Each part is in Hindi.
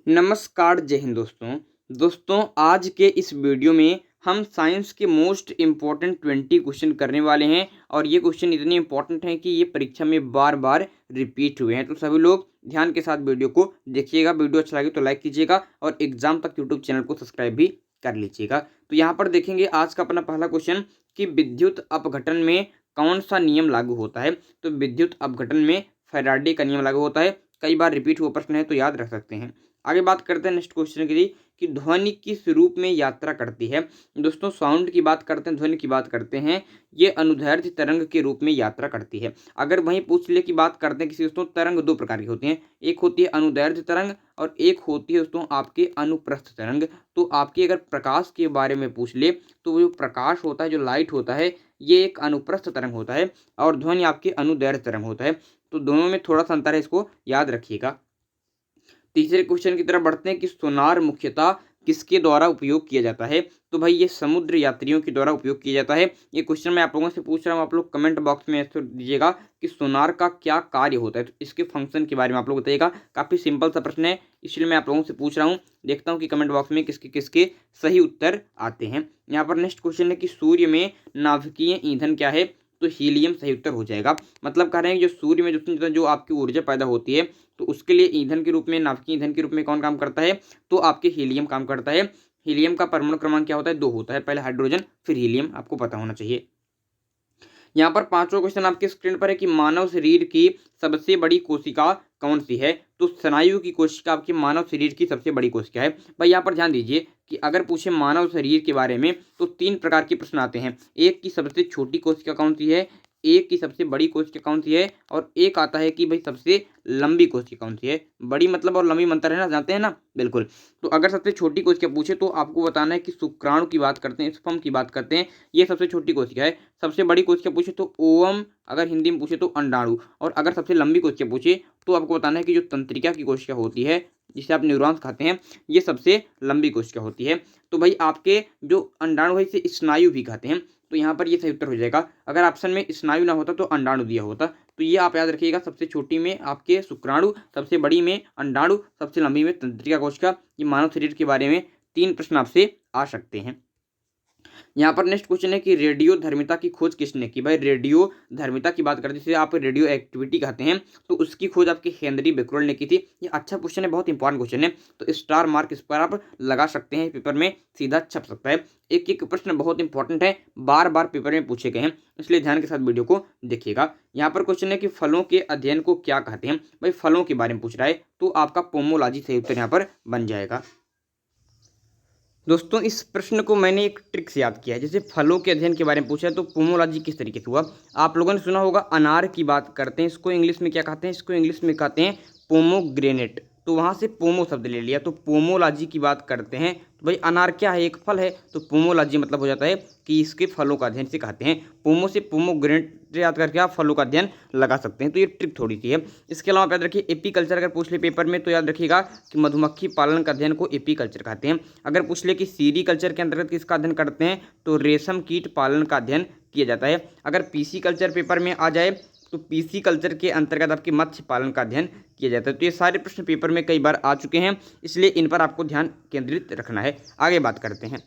नमस्कार, जय हिंद दोस्तों आज के इस वीडियो में हम साइंस के मोस्ट इम्पॉर्टेंट 20 क्वेश्चन करने वाले हैं और ये क्वेश्चन इतने इम्पॉर्टेंट हैं कि ये परीक्षा में बार बार रिपीट हुए हैं। तो सभी लोग ध्यान के साथ वीडियो को देखिएगा। वीडियो अच्छा लगे तो लाइक कीजिएगा और एग्जाम तक यूट्यूब चैनल को सब्सक्राइब भी कर लीजिएगा। तो यहाँ पर देखेंगे आज का अपना पहला क्वेश्चन कि विद्युत अपघटन में कौन सा नियम लागू होता है। तो विद्युत अपघटन में फैराडे का नियम लागू होता है। कई बार रिपीट हुआ प्रश्न है तो याद रख सकते हैं। आगे बात करते हैं नेक्स्ट क्वेश्चन के लिए कि ध्वनि किस रूप में यात्रा करती है। दोस्तों साउंड की बात करते हैं, ध्वनि की बात करते हैं, ये अनुदैर्ध्य तरंग के रूप में यात्रा करती है। अगर वहीं पूछ ले की बात करते हैं किसी दोस्तों, तरंग दो प्रकार की होती हैं, एक होती है अनुदैर्ध्य तरंग और एक होती है दोस्तों आपके अनुप्रस्थ तरंग। तो आपके अगर प्रकाश के बारे में पूछ ले तो वो जो प्रकाश होता है, जो लाइट होता है, ये एक अनुप्रस्थ तरंग होता है और ध्वनि आपके अनुदैर्ध्य तरंग होता है। तो दोनों में थोड़ा सा अंतर है, इसको याद रखिएगा। तीसरे क्वेश्चन की तरफ बढ़ते हैं कि सोनार मुख्यतः किसके द्वारा उपयोग किया जाता है। तो भाई ये समुद्र यात्रियों के द्वारा उपयोग किया जाता है। ये क्वेश्चन मैं आप लोगों से पूछ रहा हूँ, आप लोग कमेंट बॉक्स में आंसर दीजिएगा कि सोनार का क्या कार्य होता है। तो इसके फंक्शन के बारे में आप लोग बताइएगा। काफ़ी सिंपल सा प्रश्न है, इसलिए मैं आप लोगों से पूछ रहा हूँ। देखता हूँ कि कमेंट बॉक्स में किसके किसके सही उत्तर आते हैं। यहाँ पर नेक्स्ट क्वेश्चन है कि सूर्य में नाभिकीय ईंधन क्या है। तो हीलियम सही उत्तर हो जाएगा। मतलब कह रहे हैं कि जो सूर्य में जो आपकी ऊर्जा पैदा होती है तो उसके लिए ईंधन के रूप में, नाभिकीय ईंधन के रूप में कौन काम करता है। तो आपके हीलियम काम करता है। हीलियम का परमाणु क्रमांक क्या होता है, 2 होता है। पहले हाइड्रोजन फिर हीलियम, आपको पता होना चाहिए। यहाँ पर पांचवा क्वेश्चन आपके स्क्रीन पर है कि मानव शरीर की सबसे बड़ी कोशिका कौन सी है। तो स्नायु की कोशिका आपकी मानव शरीर की सबसे बड़ी कोशिका है। भाई यहाँ पर ध्यान दीजिए कि अगर पूछे मानव शरीर के बारे में तो 3 प्रकार के प्रश्न आते हैं। एक की सबसे छोटी कोशिका कौन सी है, एक की सबसे बड़ी कोशिका कौन सी है और एक आता है कि भाई सबसे लंबी कोशिका कौन सी है। बड़ी मतलब और लंबी में अंतर है ना, जानते हैं ना, बिल्कुल। तो अगर सबसे छोटी कोशिका पूछे तो आपको बताना है कि शुक्राणु की बात करते हैं, स्पर्म की बात करते हैं, ये सबसे छोटी कोशिका है। सबसे बड़ी कोशिका पूछे तो ओवम, अगर हिंदी में पूछे तो अंडाणु, और अगर सबसे लंबी कोशिका पूछे तो आपको बताना है कि जो तंत्रिका की कोशिका होती है, जिसे आप न्यूरॉन्स खाते हैं, ये सबसे लंबी कोशिका होती है। तो भाई आपके जो अंडाणु है इसे स्नायु भी कहते हैं। तो यहाँ पर ये सही उत्तर हो जाएगा। अगर ऑप्शन में स्नायु ना होता तो अंडाणु दिया होता। तो ये आप याद रखिएगा, सबसे छोटी में आपके शुक्राणु, सबसे बड़ी में अंडाणु, सबसे लंबी में तंत्रिका कोशिका। ये मानव शरीर के बारे में 3 प्रश्न आपसे आ सकते हैं। यहाँ पर नेक्स्ट क्वेश्चन है कि रेडियो धर्मिता की खोज किसने की। भाई रेडियो धर्मिता की बात करते हैं, जिसे आप रेडियो एक्टिविटी कहते हैं, तो उसकी खोज आपके हेनरी बेक्वेल ने की थी। ये अच्छा क्वेश्चन है, बहुत इंपॉर्टेंट क्वेश्चन है। तो स्टार मार्क इस पर आप लगा सकते हैं, पेपर में सीधा छप सकता है। एक एक प्रश्न बहुत इंपॉर्टेंट है, बार बार पेपर में पूछे गए हैं, इसलिए ध्यान के साथ वीडियो को देखिएगा। यहाँ पर क्वेश्चन है कि फलों के अध्ययन को क्या कहते हैं। भाई फलों के बारे में पूछ रहा है तो आपका पोमोलॉजी सही उत्तर यहाँ पर बन जाएगा। दोस्तों इस प्रश्न को मैंने एक ट्रिक से याद किया है। जैसे फलों के अध्ययन के बारे में पूछा है तो पोमोलॉजी किस तरीके से हुआ। आप लोगों ने सुना होगा अनार की बात करते हैं, इसको इंग्लिश में क्या कहते हैं, इसको इंग्लिश में कहते हैं पोमोग्रेनेट। तो वहाँ से पोमो शब्द ले लिया, तो पोमोलॉजी की बात करते हैं। तो भाई अनार क्या है, एक फल है, तो पोमोलॉजी मतलब हो जाता है कि इसके फलों का अध्ययन से कहते हैं। पोमो से पोमोग्रेनेट याद करके आप फलों का अध्ययन लगा सकते हैं। तो ये ट्रिक थोड़ी सी है। इसके अलावा याद रखिए एपीकल्चर अगर पूछ ले पेपर में तो याद रखिएगा कि मधुमक्खी पालन का अध्ययन को एपीकल्चर कहते हैं। अगर पूछ ले कि सीरीकल्चर के अंतर्गत किसका अध्ययन करते हैं तो रेशम कीट पालन का अध्ययन किया जाता है। अगर पीसी कल्चर पेपर में आ जाए तो पीसी कल्चर के अंतर्गत आपके मत्स्य पालन का अध्ययन किया जाता है। तो ये सारे प्रश्न पेपर में कई बार आ चुके हैं, इसलिए इन पर आपको ध्यान केंद्रित रखना है। आगे बात करते हैं।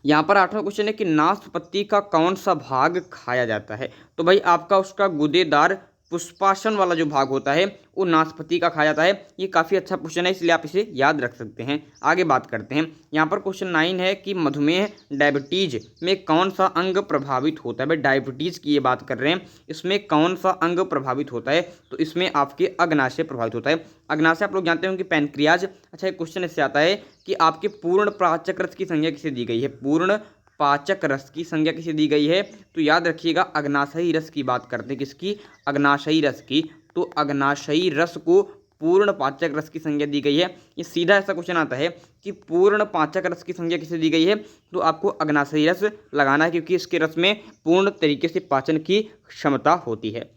यहाँ पर 8वां क्वेश्चन है कि नाशपाती का कौन सा भाग खाया जाता है। तो भाई आपका उसका गूदेदार पुष्पासन वाला जो भाग होता है वो नाशपाती का खाया जाता है। ये काफ़ी अच्छा क्वेश्चन है, इसलिए आप इसे याद रख सकते हैं। आगे बात करते हैं। यहाँ पर क्वेश्चन 9 है कि मधुमेह डायबिटीज में कौन सा अंग प्रभावित होता है। भाई डायबिटीज की ये बात कर रहे हैं, इसमें कौन सा अंग प्रभावित होता है। तो इसमें आपके अग्नाशय प्रभावित होता है। अग्नाशय आप लोग जानते होंगे पैनक्रियाज। अच्छा एक क्वेश्चन इससे आता है कि आपके पूर्ण पाचक रस की संज्ञा किसे दी गई है। पूर्ण पाचक रस की संज्ञा किसे दी गई है। तो याद रखिएगा अग्नाशयी रस की बात करते हैं, किसकी, अग्नाशयी रस की। तो अग्नाशयी रस को पूर्ण पाचक रस की संज्ञा दी गई है। ये सीधा ऐसा क्वेश्चन आता है कि पूर्ण पाचक रस की संज्ञा किसे दी गई है, तो आपको अग्नाशयी रस लगाना है, क्योंकि इसके रस में पूर्ण तरीके से पाचन की क्षमता होती है।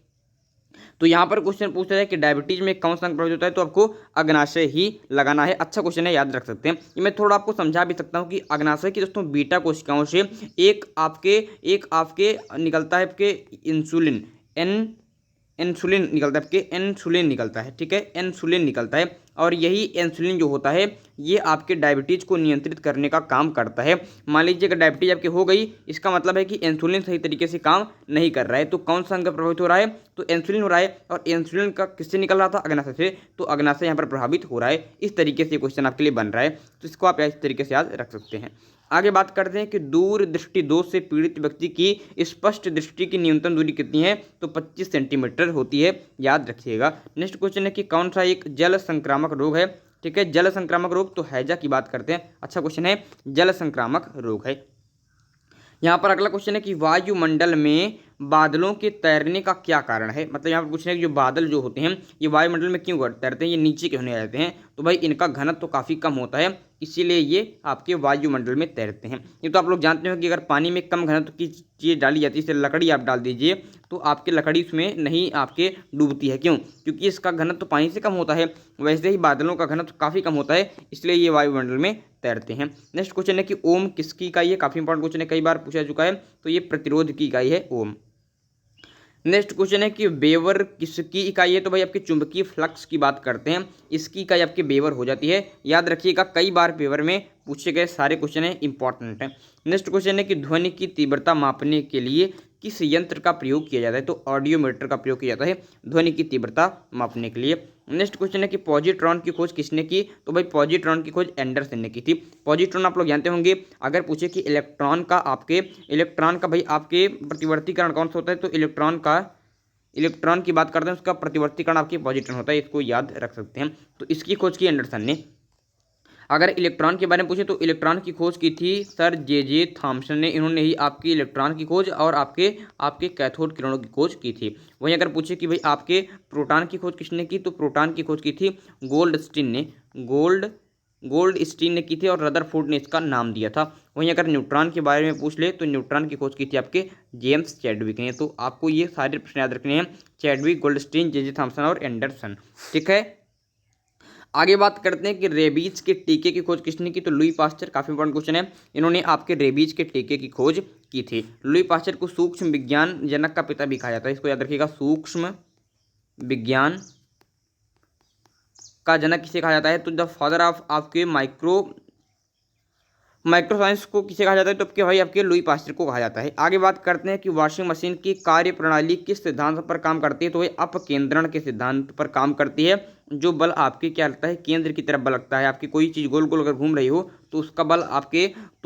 तो यहाँ पर क्वेश्चन पूछता है कि डायबिटीज में कौन सा अंग प्रभावित होता है, तो आपको अग्नाशय ही लगाना है। अच्छा क्वेश्चन है, याद रख सकते हैं। ये मैं थोड़ा आपको समझा भी सकता हूँ कि अग्नाशय की दोस्तों बीटा कोशिकाओं से एक आपके निकलता है आपके इंसुलिन, इंसुलिन निकलता है, आपके इंसुलिन निकलता है, ठीक है, इंसुलिन निकलता है। और यही इंसुलिन जो होता है ये आपके डायबिटीज़ को नियंत्रित करने का काम करता है। मान लीजिए अगर डायबिटीज़ आपकी हो गई, इसका मतलब है कि इंसुलिन सही तरीके से काम नहीं कर रहा है। तो कौन सा अंग प्रभावित हो रहा है? तो इंसुलिन हो रहा है। और इंसुलिन का किससे निकल रहा था? अग्नाशय से। तो अग्नाशय यहाँ पर प्रभावित हो रहा है। इस तरीके से क्वेश्चन आपके लिए बन रहा है, तो इसको आप इस तरीके से याद रख सकते हैं। आगे बात करते हैं कि दूर दृष्टि दोष से पीड़ित व्यक्ति की स्पष्ट दृष्टि की न्यूनतम दूरी कितनी है? तो 25 सेंटीमीटर होती है, याद रखिएगा। नेक्स्ट क्वेश्चन है कि कौन सा एक जल संक्रामक रोग है? ठीक है, जल संक्रामक रोग, तो हैजा की बात करते हैं। अच्छा क्वेश्चन है, जल संक्रामक रोग है। यहाँ पर अगला क्वेश्चन है कि वायुमंडल में बादलों के तैरने का क्या कारण है? मतलब यहाँ पर पूछ रहे हैं कि जो बादल जो होते हैं ये वायुमंडल में क्यों तैरते हैं, ये नीचे क्यों नहीं रहते हैं? तो भाई इनका घनत्व तो काफ़ी कम होता है, इसीलिए ये आपके वायुमंडल में तैरते हैं। ये तो आप लोग जानते हो कि अगर पानी में कम घनत्व की चीज़ डाली जाती है, जैसे लकड़ी आप डाल दीजिए तो आपकी लकड़ी उसमें नहीं आपके डूबती है। क्यों? क्योंकि इसका घनत्व तो पानी से कम होता है। वैसे ही बादलों का घनत्व काफ़ी कम होता है, इसलिए ये वायुमंडल में तैरते हैं। नेक्स्ट क्वेश्चन है कि ओम किसकी इकाई है? काफ़ी इंपॉर्टेंट क्वेश्चन है, कई बार पूछा चुका है। तो ये प्रतिरोध की इकाई है ओम। नेक्स्ट क्वेश्चन है कि बेवर किसकी इकाई है? तो भाई आपके चुंबकीय फ्लक्स की बात करते हैं, इसकी इकाई आपकी बेवर हो जाती है। याद रखिएगा, कई बार बेवर में पूछे गए सारे क्वेश्चन है, इंपॉर्टेंट है। नेक्स्ट क्वेश्चन है कि ध्वनि की तीव्रता मापने के लिए किस यंत्र का प्रयोग किया जाता है? तो ऑडियोमीटर का प्रयोग किया जाता है ध्वनि की तीव्रता मापने के लिए। नेक्स्ट क्वेश्चन है कि पॉजिट्रॉन की खोज किसने की? तो भाई पॉजिट्रॉन की खोज एंडरसन ने की थी। पॉजिट्रॉन आप लोग जानते होंगे, अगर पूछे कि इलेक्ट्रॉन का भाई आपके प्रतिवर्तीकरण कौन सा होता है? तो इलेक्ट्रॉन की बात करते हैं, उसका प्रतिवर्तीकरण आपके पॉजिट्रॉन होता है, इसको याद रख सकते हैं। तो इसकी खोज की एंडरसन ने। अगर इलेक्ट्रॉन के बारे में पूछे तो इलेक्ट्रॉन की खोज की थी सर जे थॉम्सन ने। इन्होंने ही आपकी इलेक्ट्रॉन की खोज और आपके कैथोड किरणों की खोज की थी। वहीं अगर पूछे कि भाई आपके प्रोटॉन की खोज किसने की? तो प्रोटॉन की खोज की थी गोल्डस्टीन ने। गोल्डस्टीन ने की थी और रदरफोर्ड ने इसका नाम दिया था। वहीं अगर न्यूट्रॉन के बारे में पूछ ले तो न्यूट्रॉन की खोज की थी आपके जेम्स चैडविक ने। तो आपको ये सारे प्रश्न याद रखने हैं, चैडविक, गोल्डस्टीन, जे थॉम्सन और एंडरसन, ठीक है। आगे बात करते हैं कि रेबीज के टीके की खोज किसने की? तो लुई पास्चर। काफी इंपॉर्टेंट क्वेश्चन है, इन्होंने आपके रेबीज के टीके की खोज की थी। लुई पास्चर को सूक्ष्म विज्ञान जनक का पिता भी कहा जाता है, इसको याद रखिएगा। सूक्ष्म विज्ञान का जनक किसे कहा जाता है? तो द फादर ऑफ आपके माइक्रोसाइंस को किसे कहा जाता है? तो आपके भाई आपके लुई पास्चर को कहा जाता है। आगे बात करते हैं कि वॉशिंग मशीन की कार्य प्रणाली किस सिद्धांत पर काम करती है? तो वह अपकेंद्रण के सिद्धांत पर काम करती है। जो बल आपके क्या लगता है? केंद्र की तरफ बल लगता है। आपकी कोई चीज़ गोल गोल अगर घूम रही हो तो उसका बल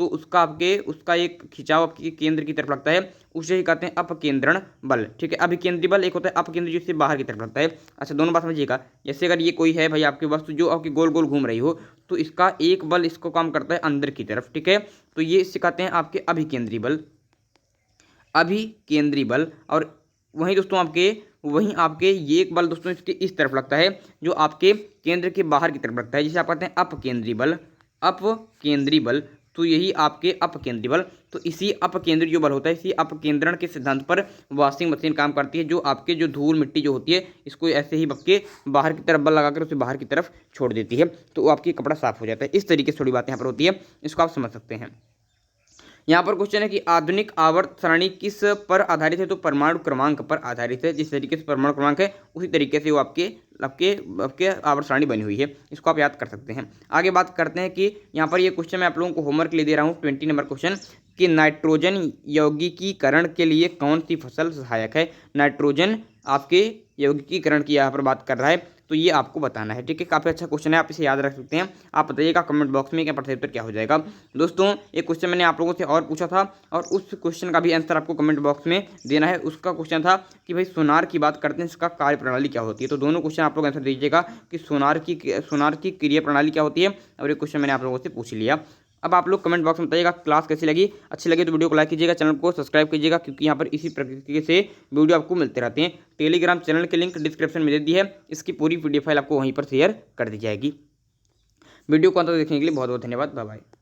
उसका एक खिंचाव आपके केंद्र की तरफ लगता है, उसे ही कहते हैं अपकेंद्रण बल, ठीक है। अभिकेंद्री बल एक होता है अपकेंद्री, जिससे बाहर की तरफ लगता है। अच्छा, दोनों बात समझिएगा। जैसे अगर ये कोई है भाई आपकी वस्तु जो आपकी गोल गोल घूम रही हो, तो इसका एक बल इसको काम करता है अंदर की तरफ, ठीक है। तो ये इससे कहते हैं आपके अभिकेंद्री बल। और वहीं आपके ये एक बल दोस्तों इसके इस तरफ लगता है, जो आपके केंद्र के बाहर की तरफ लगता है, जिसे आप कहते हैं अपकेंद्री बल। तो यही आपके अपकेंद्री बल। तो इसी अपकेंद्री जो बल होता है, इसी अपकेंद्रण के सिद्धांत पर वॉशिंग मशीन काम करती है, जो आपके जो धूल मिट्टी जो होती है इसको ऐसे ही आपके बाहर की तरफ बल लगाकर उसे बाहर की तरफ छोड़ देती है, तो आपकी कपड़ा साफ हो जाता है। इस तरीके से थोड़ी बातें यहाँ पर होती है, इसको आप समझ सकते हैं। यहाँ पर क्वेश्चन है कि आधुनिक आवर्त सारणी किस पर आधारित है? तो परमाणु क्रमांक पर आधारित है। जिस तरीके से परमाणु क्रमांक है उसी तरीके से वो आपके आवर्त सारणी बनी हुई है, इसको आप याद कर सकते हैं। आगे बात करते हैं कि यहाँ पर ये क्वेश्चन मैं आप लोगों को होमवर्क के लिए दे रहा हूँ, 20 नंबर क्वेश्चन, कि नाइट्रोजन यौगिकीकरण के लिए कौन सी फसल सहायक है? नाइट्रोजन आपके यौगिकीकरण की यहाँ पर बात कर रहा है, तो ये आपको बताना है, ठीक है। काफ़ी अच्छा क्वेश्चन है, आप इसे याद रख सकते हैं। आप बताइएगा कमेंट बॉक्स में क्या प्रश्न उत्तर क्या हो जाएगा। दोस्तों, एक क्वेश्चन मैंने आप लोगों से और पूछा था, और उस क्वेश्चन का भी आंसर आपको कमेंट बॉक्स में देना है। उसका क्वेश्चन था कि भाई सोनार की बात करते हैं, इसका कार्य प्रणाली क्या होती है? तो दोनों क्वेश्चन आप लोग आंसर दीजिएगा कि सोनार की क्रिया प्रणाली क्या होती है, और एक क्वेश्चन मैंने आप लोगों से पूछ लिया। अब आप लोग कमेंट बॉक्स में बताइएगा क्लास कैसी लगी। अच्छी लगी तो वीडियो को लाइक कीजिएगा, चैनल को सब्सक्राइब कीजिएगा, क्योंकि यहाँ पर इसी प्रकार से वीडियो आपको मिलते रहते हैं। टेलीग्राम चैनल की लिंक डिस्क्रिप्शन में दे दी है, इसकी पूरी PDF फाइल आपको वहीं पर शेयर कर दी जाएगी। वीडियो को अंत तक देखने के लिए बहुत बहुत धन्यवाद। Bye bye.